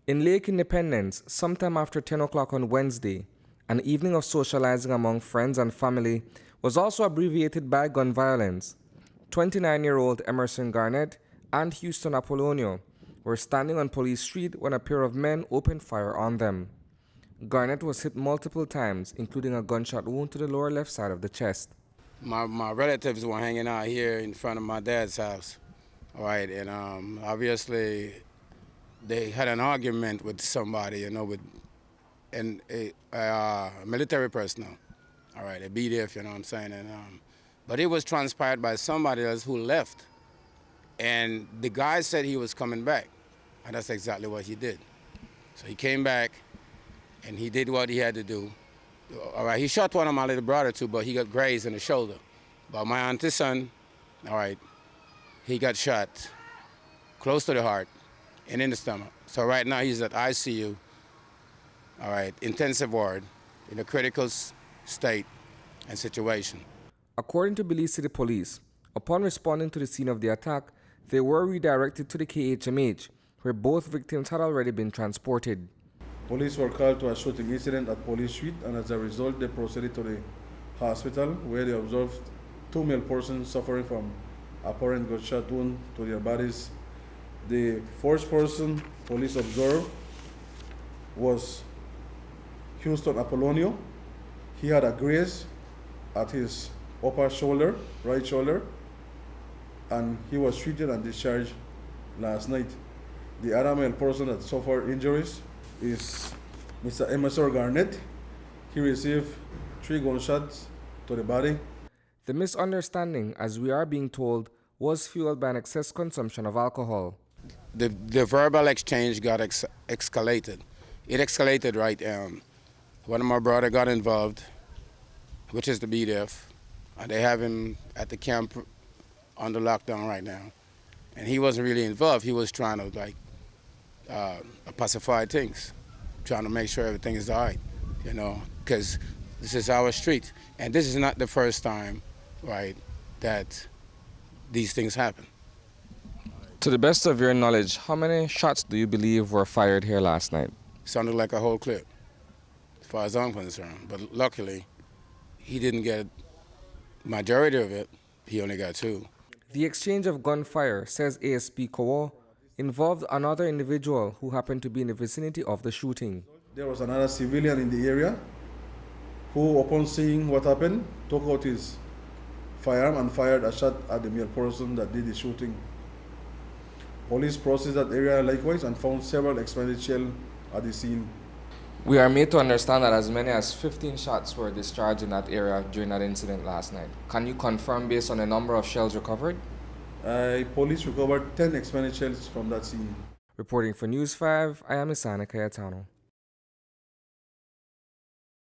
In Lake Independence, sometime after 10 o'clock on Wednesday, an evening of socializing among friends and family was also abbreviated by gun violence. 29-year-old Emerson Garnett and Houston Apolonio were standing on Police Street when a pair of men opened fire on them. Garnett was hit multiple times, including a gunshot wound to the lower left side of the chest. My relatives were hanging out here in front of my dad's house, all right, and obviously they had an argument with somebody, with a military personnel, all right, a B.D.F, you know what I'm saying, but it was transpired by somebody else who left, and the guy said he was coming back, and that's exactly what he did. So he came back, and he did what he had to do. All right, he shot one of my little brother too, but he got grazed in the shoulder. But my auntie son, all right, he got shot close to the heart and in the stomach. So right now he's at ICU, all right, intensive ward, in a critical state and situation. According to Belize City Police, upon responding to the scene of the attack, they were redirected to the K.H.M.H, where both victims had already been transported. Police were called to a shooting incident at Police Street, and as a result, they proceeded to the hospital, where they observed two male persons suffering from apparent gunshot wound to their bodies. The first person police observed was Houston Apolonio. He had a graze at his upper shoulder, right shoulder, and he was treated and discharged last night. The other male person that suffered injuries is Mr. Emerson Garnett. He received 3 gunshots to the body. The misunderstanding, as we are being told, was fueled by an excess consumption of alcohol. The verbal exchange got escalated. It escalated right down. One of my brother got involved, which is the B.D.F, and they have him at the camp under lockdown right now. And he wasn't really involved. He was trying to pacify things, trying to make sure everything is all right, because this is our street. And this is not the first time, right, that these things happen. To the best of your knowledge, how many shots do you believe were fired here last night? Sounded like a whole clip, as far as I'm concerned. But luckily, he didn't get majority of it. He only got 2. The exchange of gunfire, says ASP Kowo, involved another individual who happened to be in the vicinity of the shooting. There was another civilian in the area who, upon seeing what happened, took out his firearm and fired a shot at the male person that did the shooting. Police processed that area likewise and found several expended shells at the scene. We are made to understand that as many as 15 shots were discharged in that area during that incident last night. Can you confirm based on the number of shells recovered? Police recovered 10 expended shells from that scene. Reporting for News 5, I am Isani, Cayetano.